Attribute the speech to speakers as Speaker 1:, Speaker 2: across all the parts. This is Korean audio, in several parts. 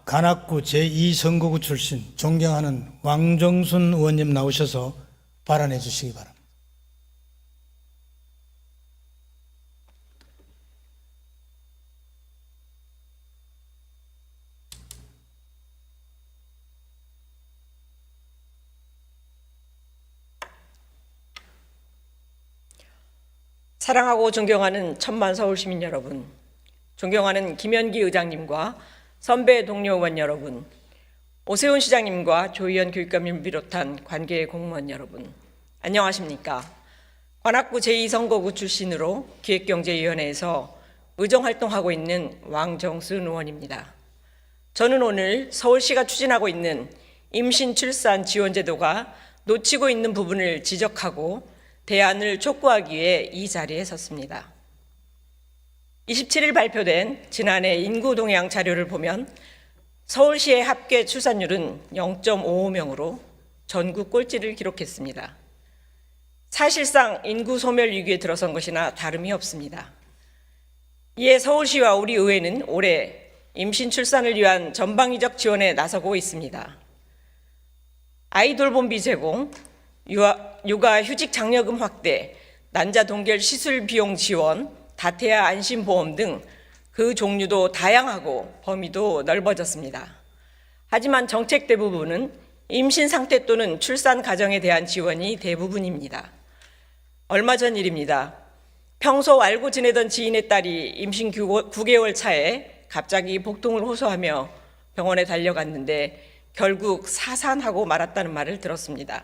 Speaker 1: 관악구 제2선거구 출신 존경하는 왕정순 의원님 나오셔서 발언해 주시기 바랍니다.
Speaker 2: 사랑하고 존경하는 천만 서울시민 여러분, 존경하는 김현기 의장님과 선배 동료 의원 여러분, 오세훈 시장님과 조희연 교육감님을 비롯한 관계 공무원 여러분, 안녕하십니까? 관악구 제2선거구 출신으로 기획경제위원회에서 의정활동하고 있는 왕정순 의원입니다. 저는 오늘 서울시가 추진하고 있는 임신 출산 지원 제도가 놓치고 있는 부분을 지적하고 대안을 촉구하기 위해 이 자리에 섰습니다. 27일 발표된 지난해 인구 동향 자료를 보면 서울시의 합계 출산율은 0.55명으로 전국 꼴찌를 기록했습니다. 사실상 인구 소멸 위기에 들어선 것이나 다름이 없습니다. 이에 서울시와 우리 의회는 올해 임신 출산을 위한 전방위적 지원에 나서고 있습니다. 아이 돌봄비 제공, 육아 휴직 장려금 확대, 난자 동결 시술 비용 지원, 다태아 안심보험 등 그 종류도 다양하고 범위도 넓어졌습니다. 하지만 정책 대부분은 임신 상태 또는 출산 과정에 대한 지원이 대부분입니다. 얼마 전 일입니다. 평소 알고 지내던 지인의 딸이 임신 9개월 차에 갑자기 복통을 호소하며 병원에 달려갔는데 결국 사산하고 말았다는 말을 들었습니다.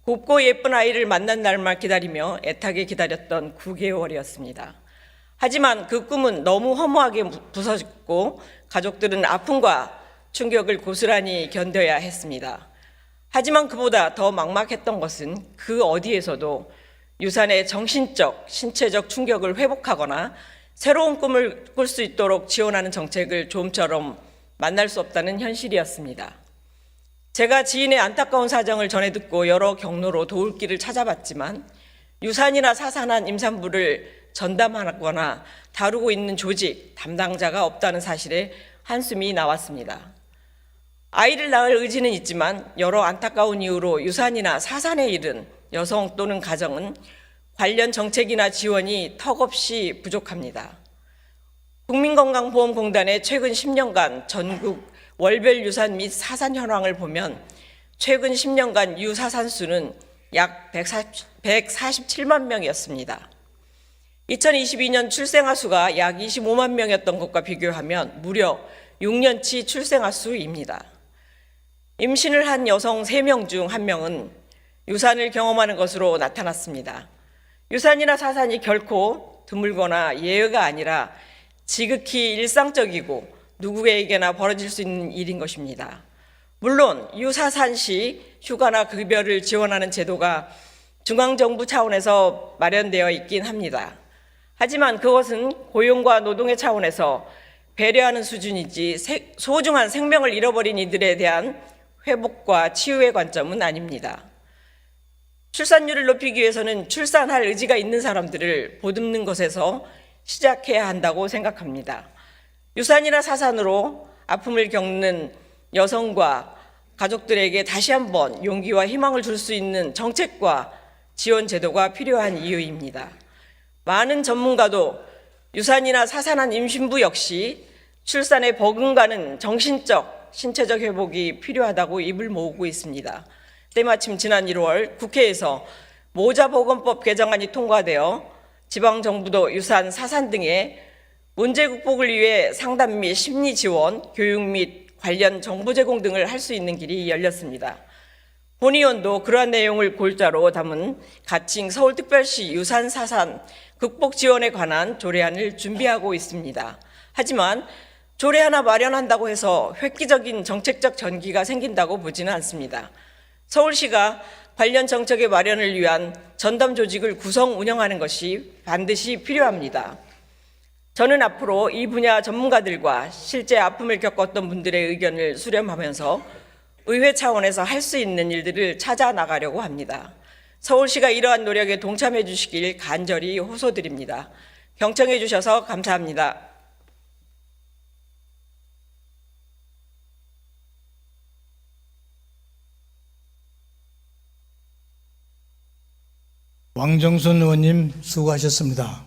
Speaker 2: 곱고 예쁜 아이를 만난 날만 기다리며 애타게 기다렸던 9개월이었습니다. 하지만 그 꿈은 너무 허무하게 부서졌고 가족들은 아픔과 충격을 고스란히 견뎌야 했습니다. 하지만 그보다 더 막막했던 것은 그 어디에서도 유산의 정신적, 신체적 충격을 회복하거나 새로운 꿈을 꿀 수 있도록 지원하는 정책을 좀처럼 만날 수 없다는 현실이었습니다. 제가 지인의 안타까운 사정을 전해 듣고 여러 경로로 도울 길을 찾아봤지만 유산이나 사산한 임산부를 전담하거나 다루고 있는 조직, 담당자가 없다는 사실에 한숨이 나왔습니다. 아이를 낳을 의지는 있지만 여러 안타까운 이유로 유산이나 사산에 이른 여성 또는 가정은 관련 정책이나 지원이 턱없이 부족합니다. 국민건강보험공단의 최근 10년간 전국 월별 유산 및 사산 현황을 보면 최근 10년간 유사산 수는 약 147만 명이었습니다. 2022년 출생아 수가 약 25만 명이었던 것과 비교하면 무려 6년치 출생아 수입니다. 임신을 한 여성 3명 중 1명은 유산을 경험하는 것으로 나타났습니다. 유산이나 사산이 결코 드물거나 예외가 아니라 지극히 일상적이고 누구에게나 벌어질 수 있는 일인 것입니다. 물론 유사산 시 휴가나 급여를 지원하는 제도가 중앙정부 차원에서 마련되어 있긴 합니다. 하지만 그것은 고용과 노동의 차원에서 배려하는 수준이지 소중한 생명을 잃어버린 이들에 대한 회복과 치유의 관점은 아닙니다. 출산율을 높이기 위해서는 출산할 의지가 있는 사람들을 보듬는 것에서 시작해야 한다고 생각합니다. 유산이나 사산으로 아픔을 겪는 여성과 가족들에게 다시 한번 용기와 희망을 줄 수 있는 정책과 지원 제도가 필요한 이유입니다. 많은 전문가도 유산이나 사산한 임신부 역시 출산에 버금가는 정신적, 신체적 회복이 필요하다고 입을 모으고 있습니다. 때마침 지난 1월 국회에서 모자보건법 개정안이 통과되어 지방정부도 유산, 사산 등의 문제 극복을 위해 상담 및 심리 지원, 교육 및 관련 정보 제공 등을 할 수 있는 길이 열렸습니다. 본의원도 그러한 내용을 골자로 담은 가칭 서울특별시 유산, 사산 극복 지원에 관한 조례안을 준비하고 있습니다. 하지만 조례 하나 마련한다고 해서 획기적인 정책적 전기가 생긴다고 보지는 않습니다. 서울시가 관련 정책의 마련을 위한 전담 조직을 구성 운영하는 것이 반드시 필요합니다. 저는 앞으로 이 분야 전문가들과 실제 아픔을 겪었던 분들의 의견을 수렴하면서 의회 차원에서 할 수 있는 일들을 찾아 나가려고 합니다. 서울시가 이러한 노력에 동참해 주시길 간절히 호소드립니다. 경청해 주셔서 감사합니다.
Speaker 1: 왕정순 의원님 수고하셨습니다.